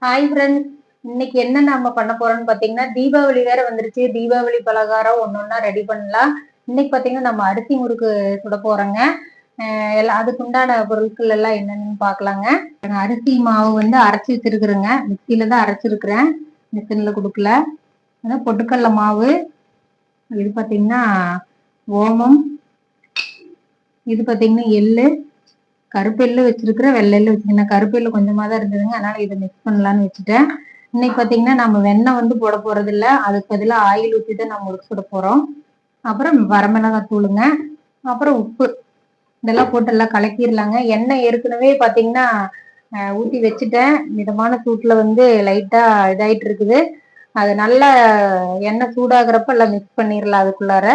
Hi friends, இன்னைக்கு என்ன நம்ம பண்ண போறோம்னு பாத்தீங்கன்னா தீபாவளி வேற வந்துருச்சு. தீபாவளி பலகாரம் ஒன்னொன்னா ரெடி பண்ணலாம். இன்னைக்கு பாத்தீங்கன்னா நம்ம அரிசி முறுக்கு சுட போறோங்க. எல்லாம் அதுக்கு உண்டான பொருட்கள் எல்லாம் என்னன்னு பாக்கலாங்க. அரிசி மாவு வந்து அரைச்சி வச்சிருக்கிறேங்க. மிக்சியில தான் அரைச்சிருக்கிறேன், மிஷின்ல கொடுக்கல. பொட்டுக்கடல மாவு, இது பாத்தீங்கன்னா ஓமம், இது பாத்தீங்கன்னா எள்ளு, கருப்பு எள்ளு வச்சிருக்கிறேன், வெள்ளை எள்ளு வச்சிருக்கேன். கருப்பு எள்ளு கொஞ்சமா தான் இருந்ததுங்க, அதனால இதை மிக்ஸ் பண்ணலான்னு வச்சுட்டேன். இன்னைக்கு பாத்தீங்கன்னா நம்ம வெண்ணெய் வந்து போட போறது இல்ல, அதுக்கு பதிலாக ஆயில் ஊற்றி தான் நம்ம முறுக்கு சுட போறோம். அப்புறம் வரமிளகாய் தூளுங்க, அப்புறம் உப்பு, இதெல்லாம் போட்டு எல்லாம் கலக்கிடலாங்க. எண்ணெய் ஏற்கனவே பாத்தீங்கன்னா ஊற்றி வச்சுட்டேன். மிதமான சூட்டுல வந்து லைட்டா இதாயிட்டு இருக்குது. அது நல்லா எண்ணெய் சூடாகிறப்ப எல்லாம் மிக்ஸ் பண்ணிடலாம் அதுக்குள்ளார.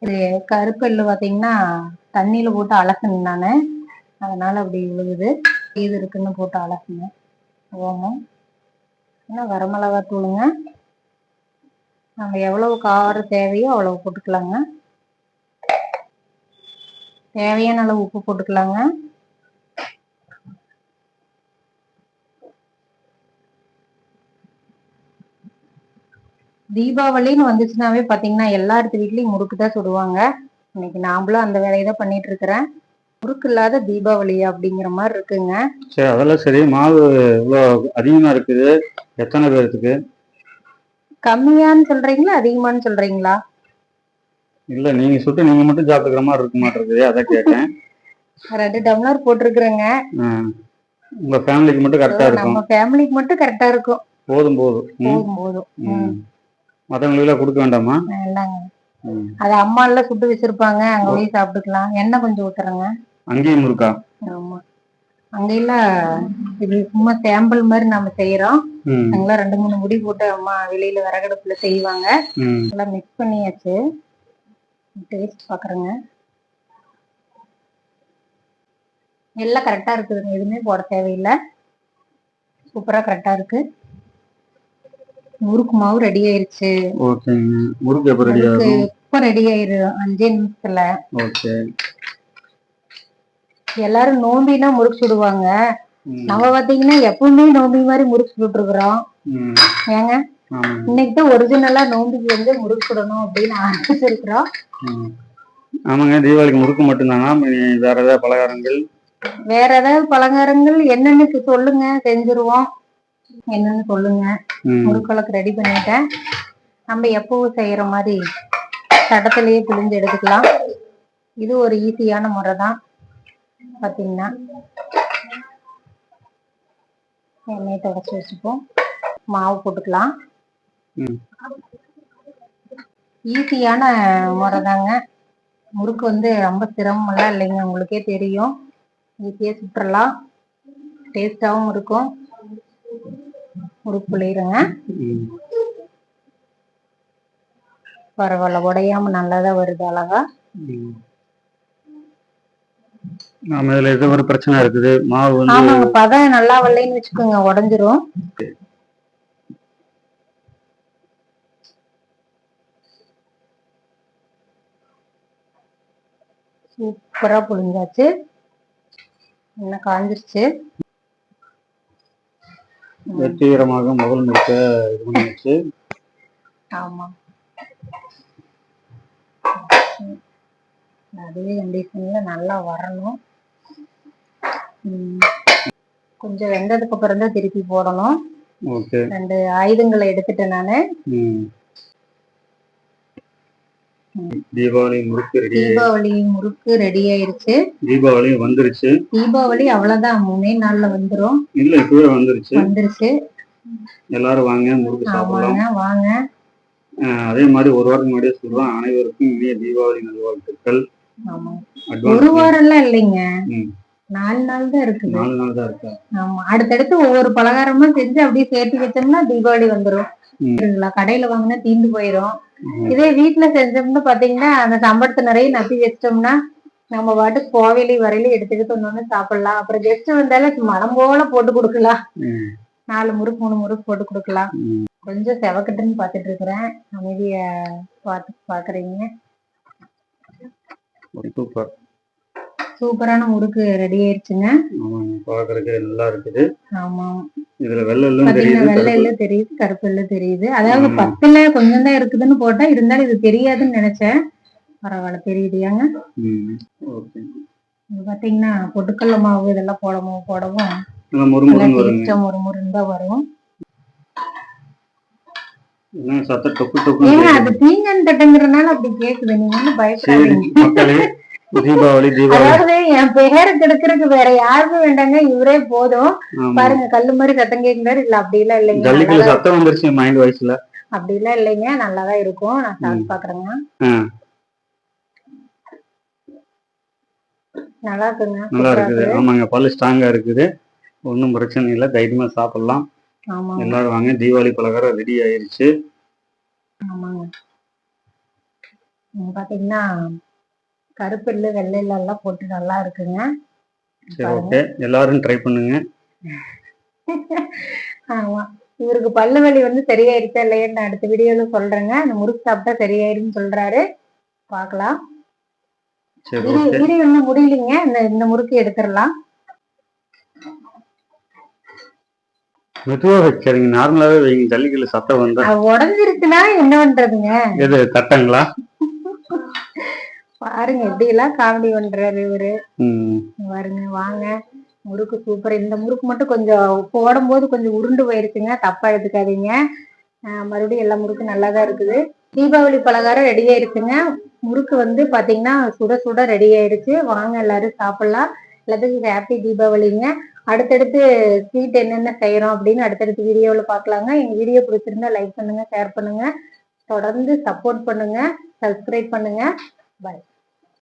இது கருப்பு எள்ளு பாத்தீங்கன்னா தண்ணியில போட்டு அலசணும் நானு, அதனால அப்படி விழுகுது. இது இருக்குன்னு போட்டு அலசுங்க. ஓமம், வரமிளகாய் தூளுங்க, நம்ம எவ்வளவு காரம் தேவையோ அவ்வளவு போட்டுக்கலாங்க. தேவையான அளவு உப்பு போட்டுக்கலாங்க. தீபாவளின்னு வந்துச்சுனாவே பாத்தீங்கன்னா எல்லாத்து வீட்லயும் முறுக்கு தான் சுடுவாங்க. இன்னைக்கு நாமளும் அந்த வேலையை தான் பண்ணிட்டு இருக்கிறேன். முறுக்கு இல்லாத தீபாவளி அப்படிங்கிற மாதிரி இருக்குங்க. சரி, அதெல்லாம் சரி. மாவு இவ்வளவு அதிகமா இருக்குது, எத்தனை பேருக்கு? கம்மியான்னு சொல்றீங்களா அதிகமான்னு சொல்றீங்களா? இல்ல, நீங்க சுட்டு நீங்க மட்டும் சாப்பிட்டுக்கிற மாதிரி இருக்க மாட்டிருக்குது, அதான் கேட்டேன். 2 டம்ளர் போட்டிருக்கிறேங்க. உங்க ஃபேமிலிக்கு மட்டும் கரெக்டா இருக்கும். நம்ம ஃபேமிலிக்கு மட்டும் கரெக்டா இருக்கும். போதும் போதும் போதும் போதும். மத்தவங்களுக்கு எல்லாம் கொடுக்க வேண்டாமா? வேண்டாங்க, அது அம்மா எல்லாம் சுட்டு வச்சிருப்பாங்க, அங்க போய் சாப்பிட்டுக்கலாம். எண்ணெய் கொஞ்சம் ஊத்துறேங்க. அங்கேயும் இருக்கா? ஆமா, அங்கெல்லாம் இது சும்மா சாம்பிள் மாதிரி நம்ம செய்யறோம். அங்கெல்லாம் 2-3 முடி போட்டு அம்மா வெளியில விறகடுப்புல செய்வாங்க. எல்லாம் மிக்ஸ் பண்ணியாச்சு. டேஸ்ட் பாக்குறேங்க. எல்லாம் கரெக்டா இருக்குதுங்க, எதுவுமே போட தேவையில்லை. சூப்பரா கரெக்டா இருக்கு. முறுக்கு மாவு ரெடி ஆயிருச்சு. முறுக்கு எப்ப ரெடி ஆகும்? இப்ப ரெடி ஆயிரும் 5 நிமிஷத்துல. எல்லாரும் நோம்பினா முறுக்கு சுடுவாங்க. நம்ம பாத்தீங்கன்னா எப்பவுமே நோம்பி மாதிரி முறுக்கு சுட்டு இருக்கிறோம். ஏங்க, இன்னைக்குதான் ஒரிஜினலா நோம்பிக்கு வந்து முறுக்கு சுடணும் அப்படின்னு ஆரம்பிச்சிருக்கிறோம். ஆமாங்க, தீபாவளிக்கு முறுக்கு மட்டும்தானா? வேற ஏதாவது பலகாரங்கள்? வேற ஏதாவது பலகாரங்கள் என்னன்னு சொல்லுங்க, செஞ்சிருவோம். என்னன்னு சொல்லுங்க. முறுக்களுக்கு ரெடி பண்ணிட்டேன். நம்ம எப்பவும் செய்யற மாதிரி தடத்திலேயே பிழிஞ்சு எடுத்துக்கலாம். இது ஒரு ஈஸியான முறை தான். பாத்தீங்கன்னா எண்ணெயை தொடச்சி வச்சுப்போம், மாவு போட்டுக்கலாம். ஈஸியான முறை தாங்க. முறுக்கு வந்து ரொம்ப சிரமம் எல்லாம் இல்லைங்க, உங்களுக்கே தெரியும். ஈஸியா சுற்றலாம், டேஸ்டாவும் இருக்கும். முறுக்கு புளியுங்க, பரவாயில்ல, உடையாம நல்லாதான் வருது அழகா. நாம இதுல ஏதோ ஒரு பிரச்சனை இருக்குது, மாவு வந்து ஆமாங்க, பதம் நல்லா வரலைன்னு வச்சுக்கோங்க, உடைஞ்சிரும். சூப்பரா புளிஞ்சாச்சு, என்ன காஞ்சிருச்சு. வெற்றிகரமாக முதல் முறுக்க இது பண்ணியாச்சு. ஆமா, அதே கண்டிஷன்ல நல்லா வரணும். கொஞ்சம் வெந்ததுக்கு அப்புறம் தான் திருப்பி போடணும். 2 ஆயுதங்களை எடுத்துட்டேன் நானு. தீபாவளி முறுக்கு ரெடி ஆயிருச்சு. தீபாவளி வந்துருச்சு. தீபாவளி அவ்வளவுதான், 3 நாள்ல வந்துரும். இல்ல, இப்பவே வந்துருச்சு. எல்லாரும் வாங்க, முறுக்கு சாப்பிடலாம். வாங்க. அதே மாதிரி ஒரு வாரம் முன்னாடியே சொல்றோம், அனைவருக்கும் இனிய தீபாவளி நல்வாழ்த்துக்கள். ஒரு வாரம் எல்லாம் இல்லைங்க, 4 நாள் தான் இருக்கு. 4 நாள் தான் இருக்கு. ஆமா, அடுத்தடுத்து ஒவ்வொரு பலகாரமா செஞ்சு அப்படியே சேர்த்து வச்சோம்னா தீபாவளி வந்துரும். கடையில வாங்கினா தீந்து போயிரும். இதே வீட்டுல செஞ்சோம்னு பாத்தீங்கன்னா அந்த சம்பளத்தை நிறைய நப்பி வச்சிட்டோம்னா நம்ம பாட்டுக்கு கோவிலி வரையில எடுத்துக்கிட்டு ஒண்ணு சாப்பிடலாம். அப்புறம் கெஸ்ட் வந்தாலும் மனம் போல போட்டு கொடுக்கலாம். 4 முறுக்கு 3 முறுக்கு போட்டு கொடுக்கலாம். கொஞ்சம் செவக்கட்டுன்னு பாத்துட்டு இருக்கிறேன், அமைதிய பாக்குறீங்க. சூப்பர். சூப்பரான முறுக்கு ரெடி ஆயிடுச்சுங்க. ஆமாங்க, பாக்குறதுக்கு நல்லா இருக்குது. ஆமா, இதுல வெள்ளை எல்லாம் பாத்தீங்கன்னா தெரியுது, வெள்ளை கருப்பு. எள்ளு தெரியுது, கருப்பு எள்ளு தெரியுது. அதாவது ஆமா. 10ல கொஞ்சம் தான் இருக்குதுன்னு போட்டா, இருந்தாலும் இது தெரியாதுன்னு நினைச்சேன். பரவாயில்ல, தெரியுதுயாங்க. ஓகே. இது பாத்தீங்கன்னா பொட்டுக்கடலை மாவு இதெல்லாம் போடவும் நல்லா நல்லா முறுமுறுன்னு வருங்க. டேஸ்டா முறுமுறுன்னு தான் வரும். என்ன சத்தம் டொக்கு டொக்குன்னு ஏங்க அது கேக்குது. தீங்கன் தட்டுங்கிறனால அப்படி கேக்குது, நீங்க ஒண்ணும் சரி பயப்படாதீங்க. மக்களே, தீபாவளி அதாவது என் பேரை கெடுக்கிறதுக்கு வேற யாருமே வேண்டாங்க, இவரே போதும். ஆமா. பாருங்க, கல்லு மாதிரி சத்தம் கேட்கிறாரு. இல்ல அப்படி எல்லாம் இல்லைங்க, ஜல்லிக்கல்லு நல்லாதான் சத்தம் வந்துருச்சு மைண்ட் வாய்ஸ்ல. அப்படி எல்லாம் இல்லைங்க, நல்லாதான் இருக்கும். நான் சாப்பிட்டு பாக்குறேங்க. நல்லா இருக்குங்க, நல்லா சூப்பரா இருக்குது. இருக்குது. ஆமாங்க, பல்லு ஸ்ட்ராங்கா இருக்குது. ஒன்றும் பிரச்சனை இல்லை, தைரியமா சாப்பிடலாம். ஆமாங்க, எல்லாரும் வாங்க, தீபாவளி பலகாரம் ரெடி ஆயிருச்சு. ஆமாங்க. பாத்தீங்கன்னா கருப்பு எள்ளு வெள்ளை எள்ளு எல்லாம் போட்டு நல்லா இருக்குங்க. சரி, பாருங்க. ஓகே, எல்லாரும் ட்ரை பண்ணுங்க. ஆமா, இவருக்கு பல்லு வலி வந்து சரியாயிருச்சா இல்லையான்னு நான் அடுத்த வீடியோல சொல்றேங்க. அந்த முறுக்கு சாப்பிட்டா சரியாயிருன்னு சொல்றாரு, பாக்கலாம். சரி, ஓகே. வீடியோ இன்னும் முடியலைங்க, இந்த முறுக்கு எடுத்துடலாம். மெதுவா வைக்காதீங்க, நார்மலாவே வைங்க. ஜல்லிக்கல்லு சத்தம் வந்தா அது உடஞ்சிருச்சுன்னா என்ன பண்றதுங்க? எது தட்டங்களா? பாருங்க எப்படி எல்லாம் காமெடி பண்றாரு இவரு. ம். பாருங்க, வாங்க, முறுக்கு சூப்பர். இந்த முறுக்கு மட்டும் கொஞ்சம் போடும் போது கொஞ்சம் உருண்டு போயிருச்சுங்க, தப்பா எடுத்துக்காதீங்க. மறுபடியும் எல்லா முறுக்கும் நல்லாதான் இருக்குது. தீபாவளி பலகாரம் ரெடி ஆயிருச்சுங்க. முறுக்கு வந்து பாத்தீங்கன்னா சுட சுட ரெடி ஆயிருச்சு. வாங்க எல்லாரும் சாப்பிடலாம். எல்லாத்துக்கும் ஹாப்பி தீபாவளிங்க. அடுத்தடுத்து ஸ்வீட் என்னென்ன செய்யறோம் அப்படின்னு அடுத்தடுத்து வீடியோல பாக்கலாங்க. எங்க வீடியோ பிடிச்சிருந்தா லைக் பண்ணுங்க, ஷேர் பண்ணுங்க, தொடர்ந்து சப்போர்ட் பண்ணுங்க, சப்ஸ்கிரைப் பண்ணுங்க. பாய்.